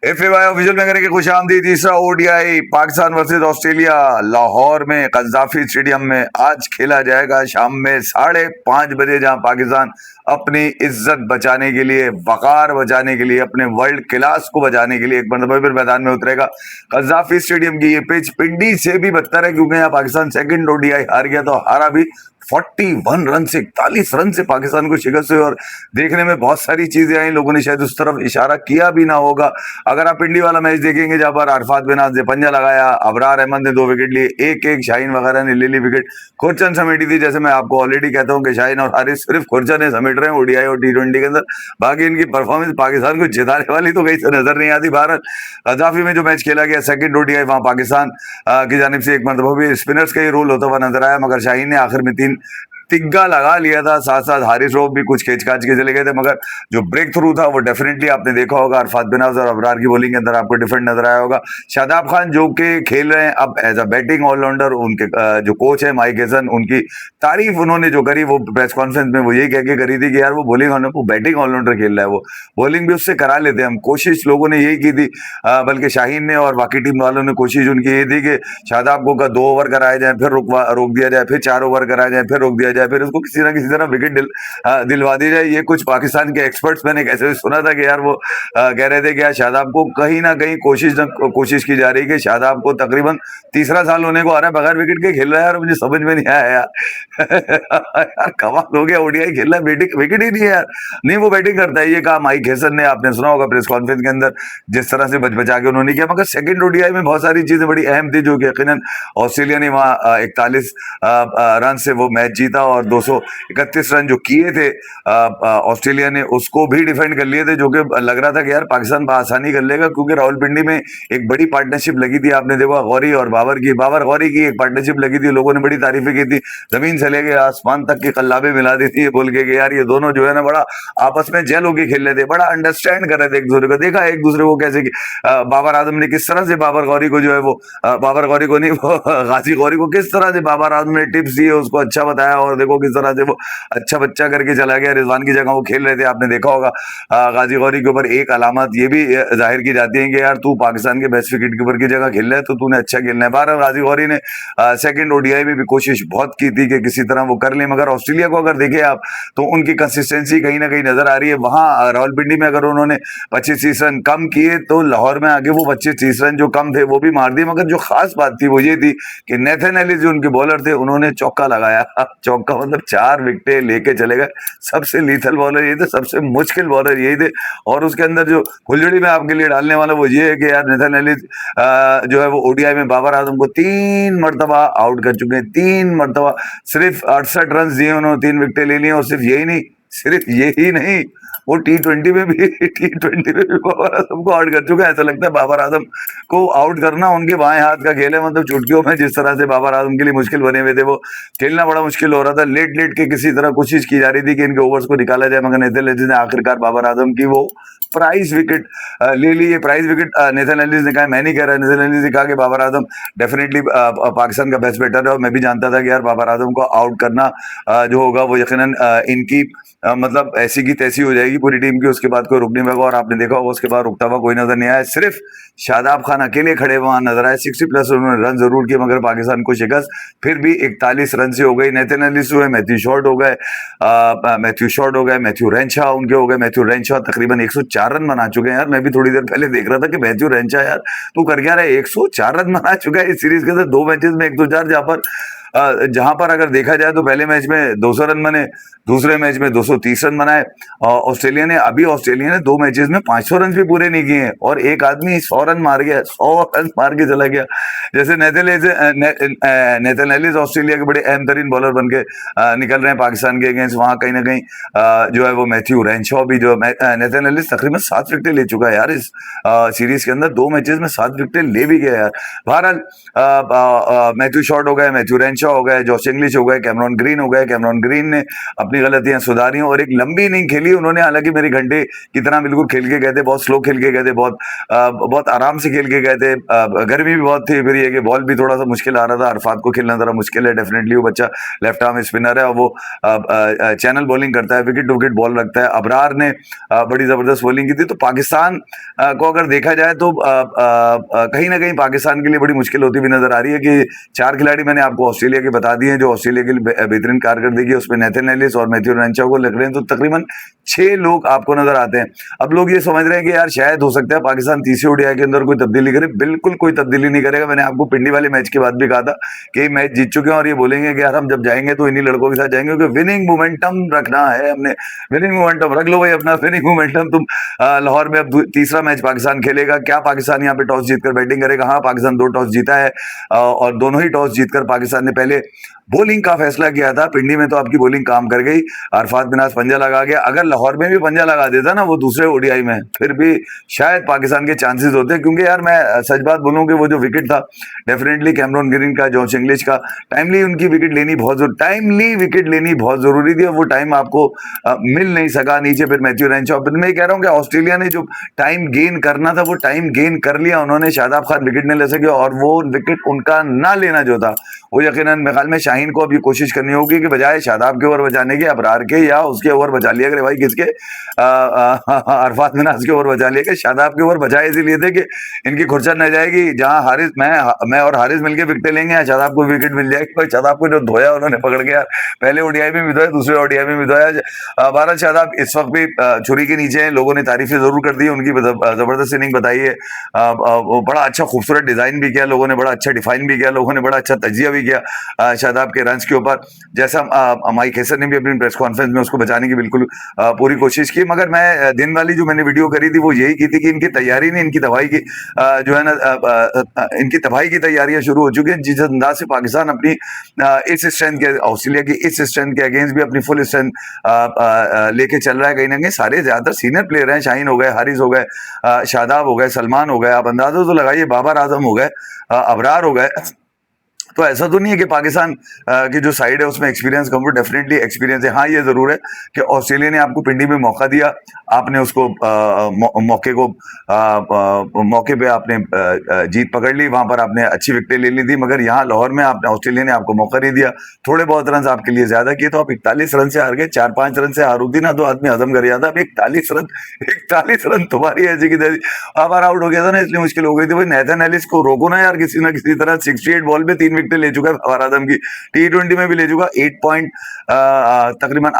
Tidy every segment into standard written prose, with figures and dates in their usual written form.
एफएवाई official में करेंगे खुशामदीद। तीसरा ODI Pakistan versus Australia Lahore में कज़ाफी स्टेडियम में आज खेला जाएगा शाम में 5:30 बजे, जहां पाकिस्तान अपनी इज्जत बचाने के लिए, वकार बचाने के लिए, अपने वर्ल्ड क्लास को बचाने के लिए एक मरतबा फिर मैदान में उतरेगा। कज़ाफी स्टेडियम की ये पिच पिंडी से भी बदतर है, क्योंकि यहाँ पाकिस्तान सेकंड ओडीआई हार गया, तो हारा भी 41 रन से, 41 रन से पाकिस्तान को शिकस्त हुई। और देखने में बहुत सारी चीजें आई, लोगों ने शायद उस तरफ इशारा किया भी ना होगा। अगर आप पिंडी वाला मैच देखेंगे, जहां पर अरफात बिनाज ने पंजा लगाया, अबरार अहमद ने 2 विकेट लिए, एक शाहीन वगैरह ने ले ली विकेट, खुरचन समेटी थी। जैसे मैं आपको ऑलरेडी कहता हूं कि शाहीन और हारिस सिर्फ खुरचन समेट रहे हैं ओडीआई और टी20 के अंदर, बाकी इनकी परफॉर्मेंस पाकिस्तान को जिताने वाली तो कहीं से नजर नहीं आती। भारत कजाफी में जो मैच खेला गया सेकंड ओडीआई, वहां पाकिस्तान की जानिब से एक मरतबा भी स्पिनर्स का ही रोल होता हुआ नजर आया, मगर शाहीन ने आखिर में 3 तिग्गा लगा लिया था। साथ साथ हारिस रऊफ भी कुछ खींच खाच के चले गए थे, मगर जो ब्रेक थ्रू था वो डेफिनेटली आपने देखा होगा। अरफात बिनाज और अबरार की बॉलिंग के अंदर आपको डिफरेंट नजर आया होगा। शादाब खान जो कि खेल रहे हैं अब एज अ बैटिंग ऑलराउंडर, उनके जो कोच है माइक हेसन, उनकी तारीफ उन्होंने जो करी वो प्रेस कॉन्फ्रेंस में वो यही कह के करी थी कि यार वो बॉलिंग वो बैटिंग ऑलराउंडर खेल रहा है, वो बॉलिंग भी उससे करा लेते हैं हम। कोशिश लोगों ने यही की थी, बल्कि शाहीन ने और बाकी टीम वालों ने कोशिश उनकी ये थी कि शादाब को 2 ओवर कराए जाए, फिर रोक दिया जाए, फिर 4 ओवर कराए जाए, फिर रोक दिया जाए, फिर उसको किसी ना किसी तरह विकेट दिलवा दी जाए। ये कुछ पाकिस्तान के एक्सपर्ट्स मैंने कैसे सुना था कि यार वो कह रहे थे कि यार शादाब को कहीं ना कहीं कोशिश की जा रही है कि शादाब को तकरीबन तीसरा साल होने को आ रहा है, बगैर विकेट के खेल रहा है यार, मुझे समझ में नहीं आया यार। यार कमाल हो गया, ओडीआई खेल रहा है, बैटिंग विकेट ही नहीं है यार। नहीं, वो बैटिंग करता है, ये कहा माइक हेसन ने, आपने सुना होगा प्रेस कॉन्फ्रेंस के अंदर जिस तरह से बचा के उन्होंने किया। मगर सेकंड ओडीआई में बहुत सारी चीजें बड़ी अहम थी, जो कि यकीनन ऑस्ट्रेलिया ने वहां 41 रन से वो मैच जीता, और 231 रन जो किए थे ऑस्ट्रेलिया ने, उसको भी डिफेंड कर लिए थे, जो कि लग रहा था कि यार पाकिस्तान आसानी कर लेगा, क्योंकि रावलपिंडी में एक बड़ी पार्टनरशिप लगी थी। आपने देखा गौरी और बाबर गौरी की एक पार्टनरशिप लगी थी, लोगों ने बड़ी तारीफें की थी, जमीन से लेके आसमान तक की कल्लाबे मिला दी थी, बोल के कि यार ये दोनों जो है ना बड़ा आपस में जेल होके खेल रहे थे, बड़ा अंडरस्टैंड कर रहे थे एक दूसरे को। देखा एक दूसरे को कैसे बाबर आजम ने किस तरह से बाबर गौरी को जो है वो बाबर गौरी को नहीं, वो गाजी गौरी को किस तरह से बाबर आजम ने टिप्स दिए, उसको अच्छा बताया, और देखो किस तरह से वो अच्छा बच्चा करके चला गया। रिजवान की जगह वो खेल रहे थे, आपने देखा होगा। गाजी गौरी के ऊपर एक अलामत ये भी जाहिर की जाती है कि यार तू पाकिस्तान के बेस्ट विकेट कीपर की जगह खेल रहा है, तो तूने अच्छा खेलना है। बहरहाल गाजी गौरी ने सेकंड ओडीआई में भी कोशिश बहुत की थी कि किसी तरह वो कर ले, मगर ऑस्ट्रेलिया को अगर देखें आप तो उनकी कंसिस्टेंसी कहीं ना कहीं नजर आ रही है। वहां रावलपिंडी में अगर उन्होंने 25-30 रन कम किए, तो लाहौर में आगे वो 25-30 रन जो कम थे वो भी मार दिए। मगर जो खास बात थी वो ये थी कि नेथन एलिस जो उनके बॉलर थे, उन्होंने चौका लगाया। चौका मतलब 4 विकेटें लेके चले गए। सबसे लीथल बॉलर ये थे, सबसे मुश्किल बॉलर यही थे। और उसके अंदर जो फुलझड़ी में आपके लिए डालने वाला वो ये है कि यार नेथन एलिस जो है वो ओडीआई में बाबर आजम को 3 मरतबा आउट कर चुके हैं, 3 मरतबा। सिर्फ 68 रन दिए उन्होंने, 3 विकेटें ले ली। और सिर्फ यही नहीं, वो टी20 में भी बाबर आजम को आउट कर चुका है। ऐसा लगता है बाबर आजम को आउट करना उनके बाएं हाथ का खेल है, मतलब चुटकियों में जिस तरह से बाबर आजम के लिए मुश्किल बने हुए थे, वो खेलना बड़ा मुश्किल हो रहा था। लेट के किसी तरह कोशिश की जा रही थी कि इनके ओवर्स को निकाला जाए, मगर नेथन एलिस ने आखिरकार बाबर आजम की वो प्राइस विकेट ले ली। ये प्राइस विकेट नेथन एलिस ने कहा, मैं नहीं कह रहा, नेथन एलिस ने कहा कि बाबर आजम डेफिनेटली पाकिस्तान का बेस्ट बैटर है, और मैं भी जानता था कि यार बाबर आजम को आउट करना जो होगा वो यकीनन इनकी मतलब ऐसी की तैसी हो जाएगी पूरी टीम की, उसके बाद कोई रुक नहीं पाएगा। और आपने देखा होगा उसके बाद रुकता हुआ कोई नजर नहीं आया, सिर्फ शादाब खान अकेले खड़े वहां नजर आए। 60+ उन्होंने रन जरूर किए, मगर पाकिस्तान को शिकस्त फिर भी 41 रन से हो गई। नेथन एलिस हुए, मैथ्यू शॉर्ट हो गए, मैथ्यू रेंशा उनके हो गए। मैथ्यू रेंशा तकरीबन 104 रन बना चुके हैं यार। मैं भी थोड़ी देर पहले देख रहा था कि मैथ्यू रेंशा यार तू कर क्या रहा है, 104 रन बना चुका है इस सीरीज के अंदर, 2 मैचेस में 104, जहां पर अगर देखा जाए तो पहले मैच में 200 रन बने, दूसरे मैच में 230 रन बनाए। ऑस्ट्रेलिया ने 2 मैचेस में 500 रन भी पूरे नहीं किए, और एक आदमी 100 रन मार गया, 100 रन मार के चला गया। जैसे नेथन एलिस ऑस्ट्रेलिया के बड़े अहम तरीन बॉलर बन के निकल रहे हैं पाकिस्तान के अगेंस्ट, वहां कहीं ना कहीं जो है वो मैथ्यू रेंशॉ भी, जो नेथन एलिस तकरीबन 7 विकेटें ले चुका है यार इस सीरीज के अंदर, 2 मैचेस में 7 विकेटें ले भी गया यार। बहरहाल मैथ्यू शॉर्ट हो गए, मैथ्यू रेंशॉ रेनशॉ हो गए, जॉश इंग्लिश हो गए, कैमरॉन ग्रीन हो गए। कैमरॉन ग्रीन ने अपनी गलतियां सुधारी और एक लंबी इनिंग खेली उन्होंने, हालांकि मेरी घंटे की तरह बिल्कुल खेल के गए थे, बहुत स्लो खेल के गए थे, बहुत आराम से खेल के गए थे। गर्मी भी बहुत थी, फिर ये कि बॉल भी थोड़ा सा मुश्किल आ रहा था। अरफात को खेलना जरा मुश्किल है, डेफिनेटली वो बच्चा लेफ्ट आर्म स्पिनर है और वो चैनल बॉलिंग करता है, विकेट टू विकेट बॉल रखता है। अबरार ने बड़ी जबरदस्त बॉलिंग की थी। तो पाकिस्तान को अगर देखा जाए तो कहीं ना कहीं पाकिस्तान के लिए बड़ी मुश्किल होती हुई नजर आ रही है कि 4 खिलाड़ी मैंने आपको ऑस्ट्रेलिया के बता दिए हैं जो ऑस्ट्रेलिया के लिए बेहतरीन कारकर्दगी, उसमें नेथन एलिस और मैथ्यू रेनशॉ को लग रहे हैं। तो तकरीबन 6 लोग आपको नजर आते हैं। अब लोग ये समझ रहे हैं कि यार शायद हो सकता है पाकिस्तान तीसरे ओडीआई के अंदर कोई तब्दीली करे। बिल्कुल कोई तब्दीली नहीं करेगा। मैंने आपको पिंडी वाले मैच के बाद भी कहा था कि मैच जीत चुके हैं और ये बोलेंगे कि यार हम जब जाएंगे तो इन्हीं लड़कों के साथ जाएंगे, क्योंकि विनिंग मोमेंटम रखना है हमने। विनिंग मोमेंटम रख लो भाई अपना, विनिंग मोमेंटम। तुम लाहौर में अब तीसरा मैच पाकिस्तान खेलेगा। क्या पाकिस्तान यहाँ पे टॉस जीतकर बैटिंग करेगा? हाँ, पाकिस्तान 2 टॉस जीता है और दोनों ही टॉस जीतकर पाकिस्तान ने पहले बॉलिंग का फैसला किया था। पिंडी में तो आपकी बॉलिंग काम कर गई, अरफात मिनाज पंजा लगा गया। अगर लाहौर में भी पंजा लगा देता ना वो दूसरे ओडीआई में, फिर भी शायद पाकिस्तान के चांसेस होते। क्योंकि यार मैं सच बात बोलूं कि वो जो विकेट था डेफिनेटली कैमरॉन ग्रीन का, जॉश इंग्लिश का, टाइमली उनकी विकेट लेनी बहुत टाइमली विकेट लेनी बहुत जरूरी थी और वो टाइम आपको मिल नहीं सका। नीचे फिर मैथ्यू रेनशॉ। मैं कह रहा हूँ कि ऑस्ट्रेलिया ने जो टाइम गेन करना था वो टाइम गेन कर लिया उन्होंने। शादाब खान विकेट नहीं ले सके और वो विकेट उनका ना लेना जो था वो यकीनन मेरे ख्याल में शाहीन को अब ये कोशिश करनी होगी कि बजाय शादाब के ओवर बचाने के अबरार के या उसके ओवर बचा लिया करे भाई, किसके अरफात मिनाज के ओवर बचा लिया कि शादाब के ओवर बचाए इसीलिए थे कि इनकी खुर्चन न जाएगी। जहां हारिस मैं और हारिस मिलकर विकेट लेंगे या शादाब को विकेट मिल जाएगी। भाई शादाब को जो धोया उन्होंने पकड़ के, यार पहले ओडीआई में भी धोया, दूसरे ओडीआई में भी धोया। भारत शादाब इस वक्त भी छुरी के नीचे हैं। लोगों ने तारीफें जरूर कर दी, उनकी जबरदस्त इनिंग बताई है। बड़ा अच्छा खूबसूरत डिजाइन भी किया लोगों ने, बड़ा अच्छा डिफाइन भी किया लोगों ने, बड़ा अच्छा तजिया भी किया शादाब के रन्स के ऊपर। जैसा माइक हैसन ने भी अपनी प्रेस कॉन्फ्रेंस में उसको बचाने की बिल्कुल पूरी कोशिश की। मगर मैं दिन वाली जो मैंने वीडियो करी थी वो यही की थी कि इनकी तैयारी नहीं, इनकी तबाही की जो है ना इनकी तबाही की तैयारियां शुरू हो चुकी हैं। जिस अंदाज से पाकिस्तान अपनी इस स्ट्रेंथ के, ऑस्ट्रेलिया की इस स्ट्रेंथ के अगेंस्ट भी अपनी फुल स्ट्रेंथ लेके चल रहा है। कहीं ना कहीं सारे ज्यादातर सीनियर प्लेयर हैं, शाहीन हो गए, हारिस हो गए, शादाब हो गए, सलमान हो गए, आप अंदाजा तो लगाइए, बाबर आजम हो गए, अबरार हो गए। तो ऐसा तो नहीं है कि पाकिस्तान की जो साइड है उसमें एक्सपीरियंस कम, डेफिनेटली एक्सपीरियंस है। हाँ, ये जरूर है कि ऑस्ट्रेलिया ने आपको पिंडी में मौका दिया, आपने उसको मौके पे आपने जीत पकड़ ली, वहां पर आपने अच्छी विकेटें ले ली थी। मगर यहाँ लाहौर में आपने ऑस्ट्रेलिया ने आपको मौका नहीं दिया, थोड़े बहुत रन आपके लिए ज्यादा किए तो आप 41 रन से हार गए। 4-5 रन से हार होती ना तो आदमी हजम कर जाता। अब 41 रन तुम्हारी ऐसी की तैसी, बार आउट हो गया था ना, इसलिए मुश्किल हो गई थी। भाई नेथन एलिस को रोको ना यार किसी ना किसी तरह। 68 बॉल पे 3 विकेट ले चुका है फवार आजम की, T20 में भी ले चुका। 8 पॉइंट तकरीबन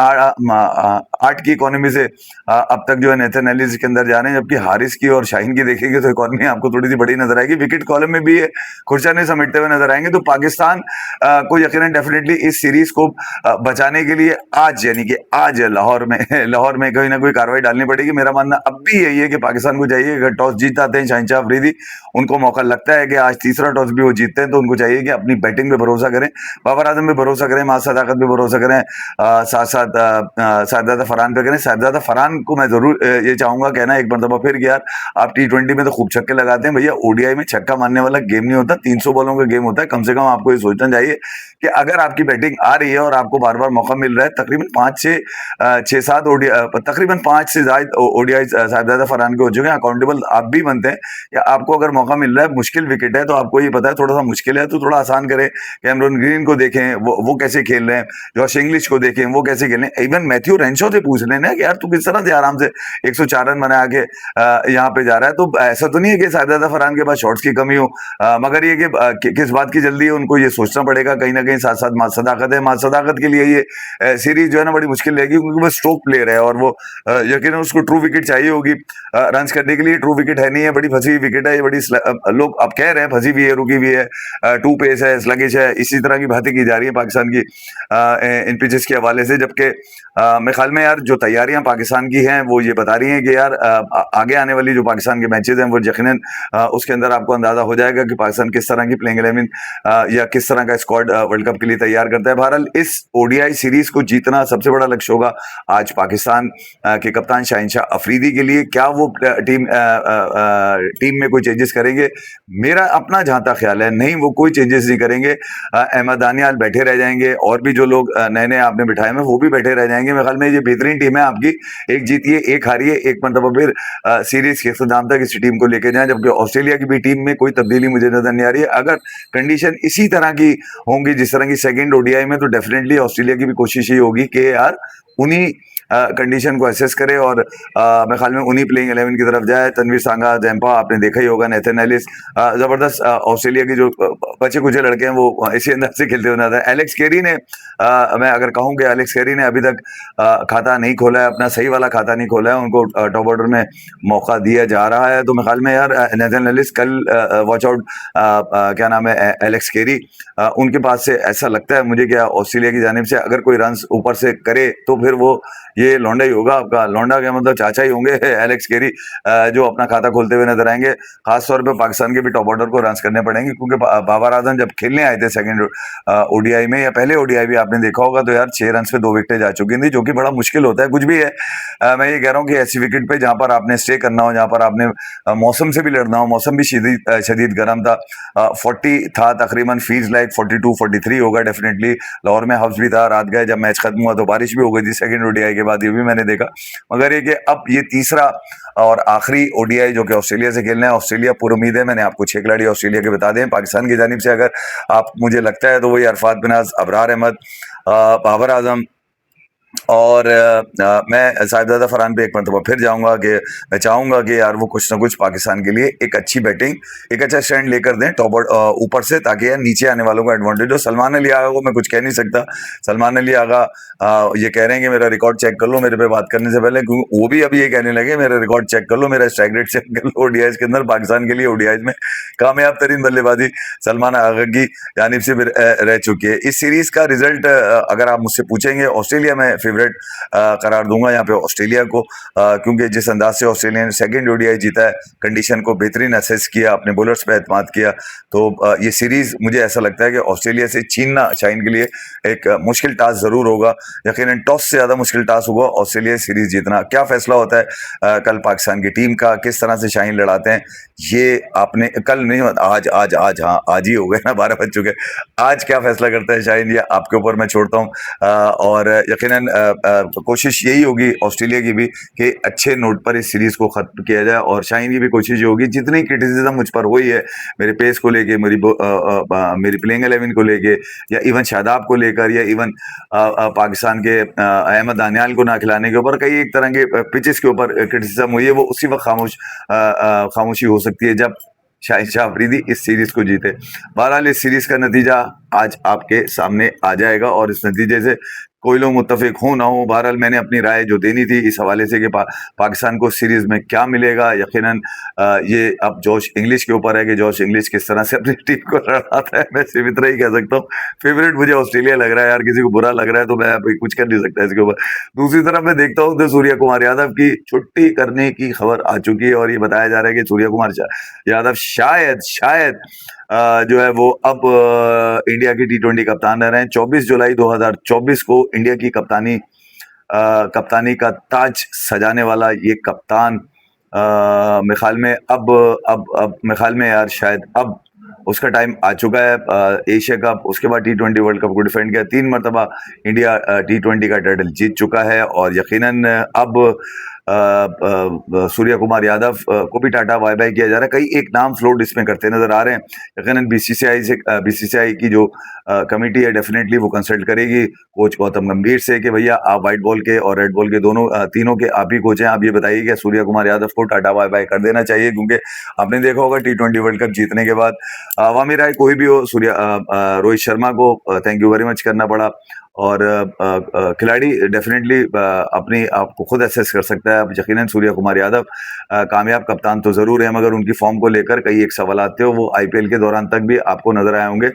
8 की इकोनॉमी से अब तक जो है नेथन एलिस के अंदर जा रहे हैं। जबकि हारिस की और शाहीन की देखेंगे तो इकोनॉमी आपको थोड़ी सी बड़ी नजर आएगी। विकेट कॉलम में भी ये खुर्चा नहीं समेटते हुए नजर आएंगे। तो पाकिस्तान को यकीनन डेफिनेटली इस सीरीज को बचाने के लिए आज यानी कि आज लाहौर में कोई ना कोई कार्रवाई डालनी पड़ेगी। मेरा मानना अब भी यही है कि पाकिस्तान को चाहिए, अगर टॉस जीत जाते हैं शहनशाह अफरीदी, उनको मौका लगता है कि आज तीसरा टॉस भी वो जीतते हैं, तो उनको चाहिए कि अपनी बैटिंग पे भरोसा करें, बाबर आजम पे भरोसा करें, माज सदाकत पे भरोसा करें, साथ साथ साहिबजादा फरहान पे करें। साहिबजादा फरहान को मैं जरूर ये चाहूंगा कहना एक मरतबा फिर कि यार आप T20 में तो खूब छक्के लगाते हैं, भैया ओडीआई में छक्का मारने वाला गेम नहीं होता, 300 बॉलों का गेम होता है। कम से कम आपको ये सोचना चाहिए कि अगर आपकी बैटिंग आ रही है और आपको बार बार मौका मिल रहा है, तकरीबन 5-6-7 तकरीबन 5 से ज्यादा ओडीआई साहिबजादा फरहान के हो चुके हैं। अकाउंटेबल आप भी बनते हैं कि आपको अगर मौका मिल रहा है, मुश्किल विकेट है तो आपको ये पता है थोड़ा सा मुश्किल है तो थोड़ा आसान करें। कैमरॉन ग्रीन को देखें वो कैसे खेल रहे हैं, जॉश इंग्लिश को देखें वो कैसे खेल रहे हैं, इवन मैथ्यू रेनशॉ से पूछ लेना कि यार तू किस तरह से आराम से 104 रन बना के यहाँ पे जा रहा है। तो ऐसा तो नहीं है कि साहिबजादा फरहान के पास शॉट्स की कमी हो, मगर ये कि किस बात की जल्दी है उनको ये सोचना पड़ेगा कहीं ना कहीं। साथ साथ माज सदाकत है, माज सदाकत के लिए ये सीरीज जो है ना बड़ी मुश्किल रहेगी क्योंकि वो स्ट्रोक प्लेयर है और वो यकीनन उसको ट्रू विकेट चाहिए होगी रन करने के लिए। ट्रू विकेट है नहीं है, बड़ी फंसी हुई विकेट है ये, बड़ी लोग अब कह रहे हैं फंसी भी है, रुकी भी है, 2 पेस है, स्लगिश है, इसी तरह की बातें की जा रही है पाकिस्तान की इन पिचेस के हवाले से। जबकि मेरे ख्याल में यार जो तैयारियां पाकिस्तान की हैं वो ये बता रही हैं कि यार आगे आने वाली जो पाकिस्तान के मैचेस हैं वो यकीनन उसके अंदर आपको अंदाजा हो जाएगा कि पाकिस्तान किस तरह की प्लेइंग 11 या किस तरह का स्क्वाड वर्ल्ड कप के लिए तैयार करता है। बहरहाल इस ओडीआई सीरीज को जीतना सबसे बड़ा लक्ष्य होगा आज पाकिस्तान के कप्तान शहनशाह अफरीदी के लिए। क्या वो टीम में कोई चेंजेस करेंगे? मेरा अपना जहां तक ख्याल है नहीं, वो कोई चेंजेस नहीं करेंगे। अहमद दानियाल बैठे रह जाएंगे और भी जो लोग नए नए आपने बिठाए हैं वो भी बैठे रह जाएंगे। मेरे ख्याल में ये बेहतरीन टीम है आपकी, एक जीतिए एक हारिए, एक मरतबा फिर सीरीज के इख्तिताम तक इस टीम को लेके जाएं। जबकि ऑस्ट्रेलिया की भी टीम में कोई तब्दीली मुझे नजर नहीं आ रही है। अगर कंडीशन इसी तरह की होंगी जिस तरह की सेकंड ओडीआई में, तो डेफिनेटली ऑस्ट्रेलिया की भी कोशिश ये होगी कि यार उन्हीं कंडीशन को एसेस करे और मेरे ख्याल में उन्हीं प्लेइंग 11 की तरफ जाए। तनवीर सांगा, जैम्पा आपने देखा ही होगा, नेथन एलिस, जबरदस्त ऑस्ट्रेलिया की जो बच्चे कुचे लड़के हैं वो इसी अंदाज से खेलते हुए नजर आए। एलेक्स कैरी ने मैं अगर कहूं कि एलेक्स कैरी ने अभी तक खाता नहीं खोला है, अपना सही वाला खाता नहीं खोला है, उनको टॉप ऑर्डर में मौका दिया जा रहा है। तो मेरे ख्याल में यार नेथन एलिस कल वॉच आउट, क्या नाम है, एलेक्स कैरी, उनके पास से ऐसा लगता है मुझे क्या ऑस्ट्रेलिया की जानिब से अगर कोई रन ऊपर से करे तो फिर वो ये लौंडा ही होगा आपका। लौंडा क्या मतलब चाचा ही होंगे एलेक्स कैरी, जो अपना खाता खोलते हुए नजर आएंगे। खासतौर पे पाकिस्तान के भी टॉप ऑर्डर को रन करने पड़ेंगे, क्योंकि बाबर आजम जब खेलने आए थे सेकंड ओडीआई में या पहले ओडीआई भी आपने देखा होगा, तो यार 6 रन पे 2 विकेटें जा चुकी थी, जो कि बड़ा मुश्किल होता है। कुछ भी है, मैं ये कह रहा हूँ कि ऐसी विकेट पे जहां पर आपने स्टे करना हो, जहां पर आपने मौसम से भी लड़ना हो, मौसम भी शदीद गर्म था, 40 था तकरीबन, फील्स लाइक 42 43 होगा डेफिनेटली। लाहौर में हफ्स भी था, रात गए जब मैच खत्म हुआ तो बारिश भी हो गई थी सेकंड ओडीआई के बाद, ये भी मैंने देखा। मगर ये कि अब ये तीसरा और आखिरी ओडीआई जो कि ऑस्ट्रेलिया से खेलना है, ऑस्ट्रेलिया पूरी उम्मीद है, मैंने आपको 6 खिलाड़ी ऑस्ट्रेलिया के बता दें। पाकिस्तान की जानिब से अगर आप मुझे लगता है तो वही अरफात बिनाज, अबरार अहमद, बाबर आजम और मैं साहिबजादा फरहान पे एक मरतबा फिर जाऊंगा कि मैं चाहूंगा कि यार वो कुछ ना कुछ पाकिस्तान के लिए एक अच्छी बैटिंग, एक अच्छा स्टैंड लेकर दें टॉप ऊपर से, ताकि यार नीचे आने वालों को एडवांटेज हो। सलमान अली आगा को मैं कुछ कह नहीं सकता। सलमान अली आगा ये कह रहे हैं कि मेरा रिकॉर्ड चेक कर लो मेरे पे बात करने से पहले, क्योंकि वो भी अभी ये कहने लगे मेरा रिकॉर्ड चेक कर लो, मेरा स्ट्राइक रेट चेक कर लो ओडीआईज के अंदर। पाकिस्तान के लिए ओडीआईज में कामयाब तरीन बल्लेबाजी सलमान आगा की जानिब से रह चुकी है। इस सीरीज का रिजल्ट अगर आप मुझसे पूछेंगे, ऑस्ट्रेलिया में फेवरेट करार दूंगा यहाँ पे ऑस्ट्रेलिया को, क्योंकि जिस अंदाज से ऑस्ट्रेलिया ने सेकंड ओडीआई जीता है, कंडीशन को बेहतरीन असेस किया, अपने बॉलर्स पे एतमाद किया, तो ये सीरीज मुझे ऐसा लगता है कि ऑस्ट्रेलिया से छीनना शाइन के लिए एक मुश्किल टास्क जरूर होगा। यकीनन टॉस से ज्यादा मुश्किल टास्क होगा ऑस्ट्रेलिया सीरीज जीतना। क्या फैसला होता है कल पाकिस्तान की टीम का, किस तरह से शाइन लड़ाते हैं, ये आपने कल नहीं, आज आज आज हाँ आज ही हो गए ना, 12 बज चुके, आज क्या फैसला करता है शाइन, ये आपके ऊपर मैं छोड़ता हूँ। और यकीनन कोशिश यही होगी ऑस्ट्रेलिया की भी कि अच्छे नोट पर इस सीरीज को खत्म किया जाए, और शाइन की भी कोशिश ये होगी, जितनी क्रिटिसिज्म मुझ पर हुई है मेरे पेस को लेके, मेरी प्लेइंग 11 को लेके, या इवन शादाब को लेकर, या इवन पाकिस्तान के अहमद दानियाल को ना खिलाने के ऊपर, कई एक तरह के पिचेस के ऊपर क्रिटिसिज्म हुई है, वो उसी वक्त खामोशी हो सकती है जब शाहिद शाह अफरीदी इस सीरीज को जीते। बहरहाल इस सीरीज का नतीजा आज आपके सामने आ जाएगा, और इस नतीजे से कोई लोग मुत्तफिक हो ना हो, बहरहाल मैंने अपनी राय जो देनी थी इस हवाले से कि पाकिस्तान को सीरीज में क्या मिलेगा, यकीनन ये अब जोश इंग्लिश के ऊपर है कि जोश इंग्लिश किस तरह से अपनी टीम को लड़ाता है। मैं सिर्फ इतना ही कह सकता हूँ, फेवरेट मुझे ऑस्ट्रेलिया लग रहा है यार, किसी को बुरा लग रहा है तो मैं अभी कुछ कर नहीं सकता इसके ऊपर। दूसरी तरफ मैं देखता हूँ तो सूर्य कुमार यादव की छुट्टी करने की खबर आ चुकी है, और ये बताया जा रहा है कि सूर्य कुमार यादव शायद जो है वो अब इंडिया की T20 कप्तान रह रहे हैं। 24 जुलाई 2024 को इंडिया की कप्तानी का ताज सजाने वाला ये कप्तान मेरे ख्याल में अब मेरे ख्याल में यार शायद अब उसका टाइम आ चुका है। एशिया कप, उसके बाद T20 वर्ल्ड कप को डिफेंड किया, 3 मरतबा इंडिया T20 का टाइटल जीत चुका है, और यकीनन अब सूर्य कुमार यादव को भी टाटा बाय बाय किया जा रहा है। कई एक नाम फ्लोट इसमें करते नजर आ रहे हैं। यकीनन बीसीसीआई की जो कमेटी है डेफिनेटली वो कंसल्ट करेगी कोच गौतम गंभीर से कि भैया आप वाइट बॉल के और रेड बॉल के दोनों तीनों के आप ही कोच हैं, आप ये बताइए कि सूर्य कुमार यादव को टाटा बाय बाय कर देना चाहिए, क्योंकि आपने देखा होगा T20 वर्ल्ड कप जीतने के बाद अवामी राय कोई भी हो, रोहित शर्मा को थैंक यू वेरी मच करना पड़ा, और खिलाड़ी डेफिनेटली अपनी आप को खुद एसेस कर सकता है। अब यकीनन सूर्य कुमार यादव कामयाब कप्तान तो जरूर है, मगर उनकी फॉर्म को लेकर कई एक सवाल थे, वो आईपीएल के दौरान तक भी आपको नजर आए होंगे।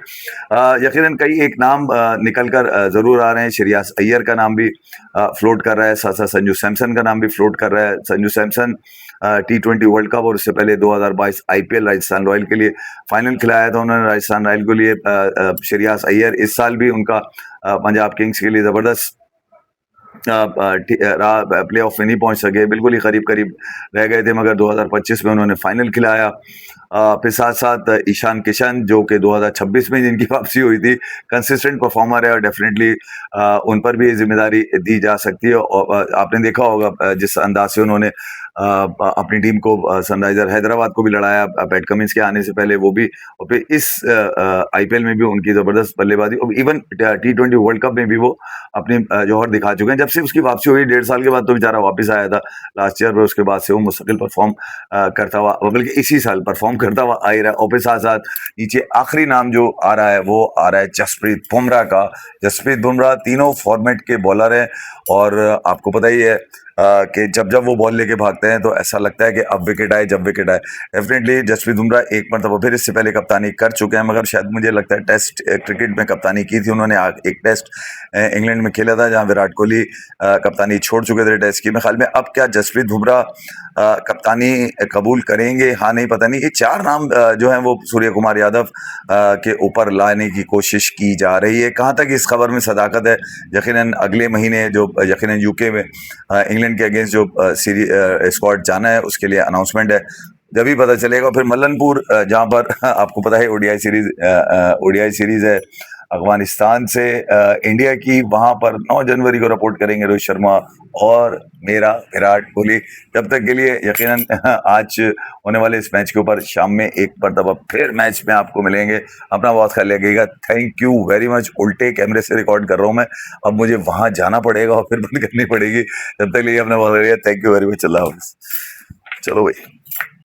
यकीनन कई एक नाम निकल कर जरूर आ रहे हैं। श्रेयस अय्यर का नाम भी फ्लोट कर रहा है, साथ साथ संजू सैमसन का नाम भी फ्लोट कर रहा है। Sanju Samson T20 world cup और उससे पहले 2022 आईपीएल राजस्थान रॉयल के लिए फाइनल खिलाया था उन्होंने राजस्थान रॉयल के लिए। श्रेयस अय्यर इस साल भी उनका पंजाब किंग्स के लिए जबरदस्त प्ले ऑफ में नहीं पहुंच सके, बिल्कुल ही करीब रह गए थे, मगर 2025 में उन्होंने फाइनल खिलाया। फिर साथ-साथ ईशान किशन जो कि 2026 में जिनकी वापसी हुई थी, कंसिस्टेंट परफॉर्मर है और डेफिनिटली उन पर भी ये ज़िम्मेदारी दी जा सकती है और आपने देखा होगा जिस अंदाज़ से उन्होंने अपनी टीम को सनराइज़र हैदराबाद को भी लड़ाया पैट कमिंस के आने से पहले वो भी और फिर इस आईपीएल में भी उनकी ज़बरदस्त बल्लेबाज़ी और इवन टी20 वर्ल्ड कप में भी वो अपनी जौहर दिखा चुके हैं। जब से उसकी वापसी हुई 1.5 साल के बाद तो बेचारा वापस आया था लास्ट ईयर, पर उसके बाद से वो मुस्तकिल परफॉर्म करता हुआ बल्कि इसी साल परफॉर्म करता हुआ आ ही रहा है। और फिर साथ-साथ नीचे आखिरी नाम जो आ रहा है वो आ रहा है जसप्रीत बुमराह का। जसप्रीत बुमराह तीनों फॉर्मेट के बॉलर हैं और आपको पता ही है कि जब वो बॉल लेके भागते हैं तो ऐसा लगता है कि अब विकेट आए, जब विकेट आए। डेफिनेटली जसप्रीत बुमराह एक मरतबा फिर इससे पहले कप्तानी कर चुके हैं, मगर शायद मुझे लगता है टेस्ट क्रिकेट में कप्तानी की थी उन्होंने। एक टेस्ट इंग्लैंड में खेला था जहां विराट कोहली कप्तानी छोड़ चुके थे टेस्ट की। मेरे ख्याल में अब क्या जसप्रीत बुमराह कप्तानी कबूल करेंगे? हाँ नहीं पता नहीं। ये 4 नाम जो हैं वो सूर्य कुमार यादव के ऊपर लाने की कोशिश की जा रही है। कहाँ तक इस खबर में सदाकत है, यकीनन अगले महीने जो यकीनन यूके में इंग्लैंड के अगेंस्ट जो स्क्वाड जाना है उसके लिए अनाउंसमेंट है, जब ही पता चलेगा। फिर मल्लनपुर जहां पर आपको पता है ओडीआई सीरीज है अफगानिस्तान से इंडिया की, वहां पर 9 जनवरी को रिपोर्ट करेंगे रोहित शर्मा और मेरा विराट कोहली। तब तक के लिए यकीनन आज होने वाले इस मैच के ऊपर शाम में एक मरतबा फिर मैच में आपको मिलेंगे। अपना बहुत ख्याल रखिएगा। Thank you very much. उल्टे कैमरे से रिकॉर्ड कर रहा हूँ मैं, अब मुझे वहां जाना पड़ेगा और फिर बंद करनी पड़ेगी। तब तक के लिए अपना बहुत थैंक यू वेरी मच। अल्लाह हाफिज़। चलो भाई।